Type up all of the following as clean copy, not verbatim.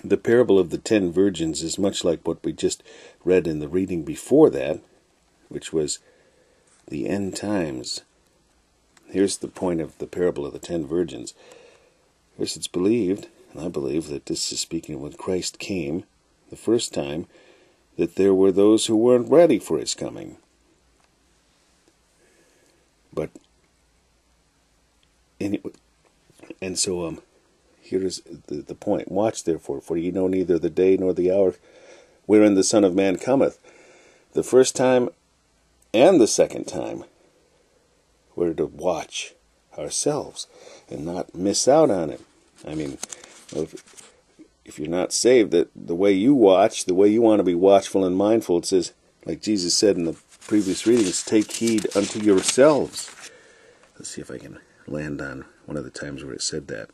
The parable of the 10 virgins is much like what we just read in the reading before that, which was the end times. Here's the point of the parable of the 10 virgins. First, it's believed, and I believe that this is speaking of when Christ came the first time, that there were those who weren't ready for his coming. But anyway, and so here's the point. Watch therefore, for ye know neither the day nor the hour wherein the Son of Man cometh. The first time and the second time, we're to watch ourselves and not miss out on it. I mean, if you're not saved, that the way you watch, the way you want to be watchful and mindful, it says, like Jesus said in the previous readings, take heed unto yourselves. Let's see if I can land on one of the times where it said that.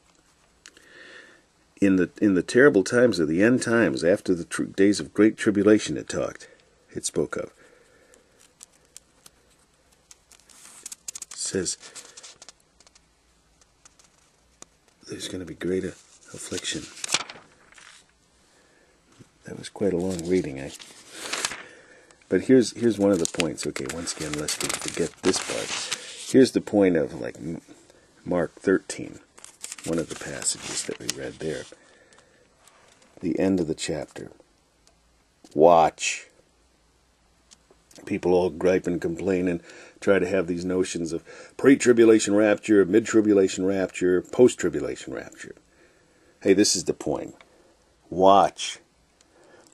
In the terrible times of the end times, after the days of great tribulation, it spoke of. It says there's going to be great affliction. That was quite a long reading. But here's one of the points. Okay, once again, lest we forget this part. Here's the point of like Mark 13, one of the passages that we read there. The end of the chapter. Watch. People all gripe and complain and try to have these notions of pre-tribulation rapture, mid-tribulation rapture, post-tribulation rapture. Hey, this is the point. Watch.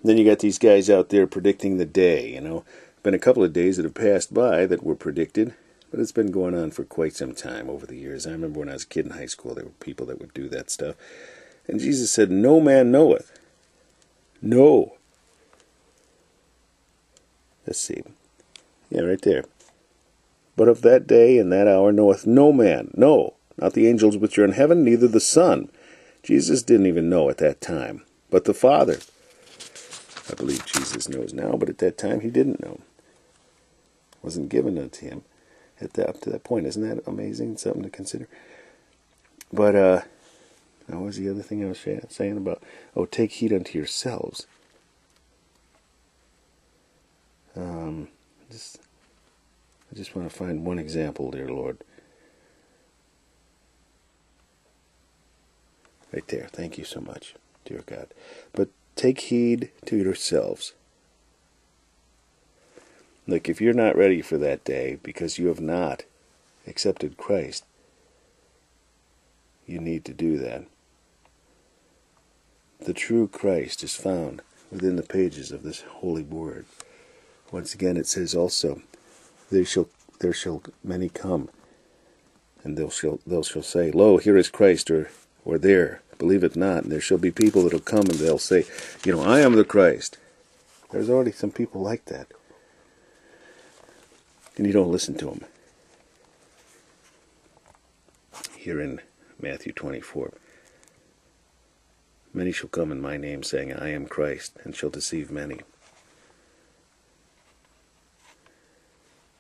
Then you got these guys out there predicting the day, you know. Been a couple of days that have passed by that were predicted, but it's been going on for quite some time over the years. I remember when I was a kid in high school, there were people that would do that stuff. And Jesus said, no man knoweth. No. Let's see. Yeah, right there. But of that day and that hour knoweth no man. No, not the angels which are in heaven, neither the Son. Jesus didn't even know at that time. But the Father. I believe Jesus knows now, but at that time he didn't know. It wasn't given unto him up to that point. Isn't that amazing? Something to consider. But, now what was the other thing I was saying about? Oh, take heed unto yourselves. I just want to find one example, dear Lord. Right there. Thank you so much, dear God. But take heed to yourselves. Look, if you're not ready for that day because you have not accepted Christ, you need to do that. The true Christ is found within the pages of this holy word. Once again, it says also, there shall many come, and they'll shall say, Lo, here is Christ, or there, believe it not. And there shall be people that will come and they'll say, I am the Christ. There's already some people like that. And you don't listen to them. Here in Matthew 24. Many shall come in my name, saying, I am Christ, and shall deceive many.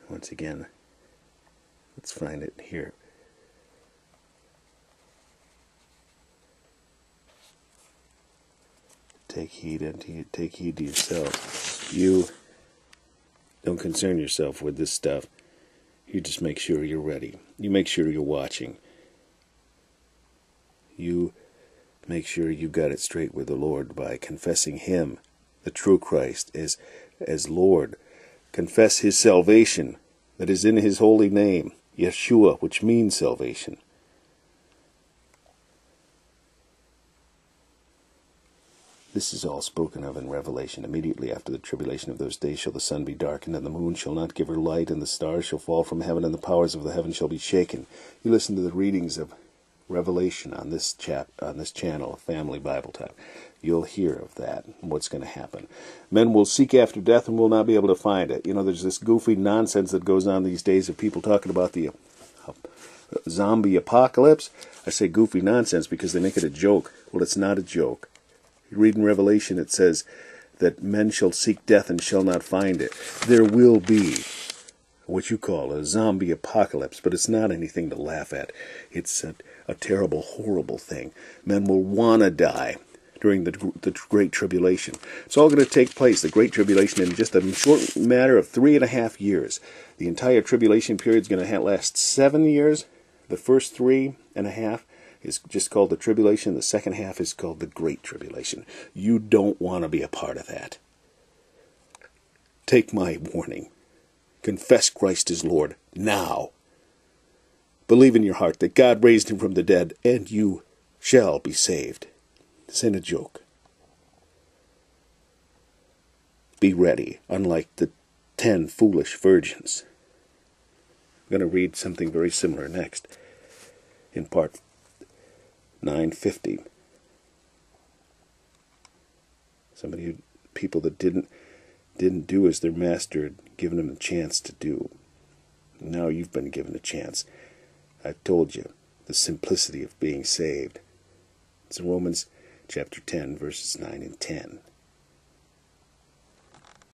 Once again, let's find it here. Take heed to yourself. You don't concern yourself with this stuff. You just make sure you're ready. You make sure you're watching. You make sure you got it straight with the Lord by confessing Him, the true Christ, as Lord. Confess His salvation that is in His holy name, Yeshua, which means salvation. This is all spoken of in Revelation. Immediately after the tribulation of those days shall the sun be darkened, and the moon shall not give her light, and the stars shall fall from heaven, and the powers of the heaven shall be shaken. You listen to the readings of Revelation on this channel, Family Bible Time. You'll hear of that, what's going to happen. Men will seek after death and will not be able to find it. There's this goofy nonsense that goes on these days of people talking about the zombie apocalypse. I say goofy nonsense because they make it a joke. Well, it's not a joke. You read in Revelation, it says that men shall seek death and shall not find it. There will be what you call a zombie apocalypse, but it's not anything to laugh at. It's a terrible, horrible thing. Men will want to die. during the Great Tribulation. It's all going to take place, the Great Tribulation, in just a short matter of 3.5 years. The entire tribulation period is going to last 7 years. The first 3.5 is just called the tribulation. The second half is called the Great Tribulation. You don't want to be a part of that. Take my warning. Confess Christ is Lord now. Believe in your heart that God raised him from the dead, and you shall be saved. This ain't a joke. Be ready, unlike the 10 foolish virgins. I'm going to read something very similar next in part 950. People that didn't do as their master had given them a chance to do. Now you've been given a chance. I've told you the simplicity of being saved. It's in Romans chapter 10, verses 9 and 10.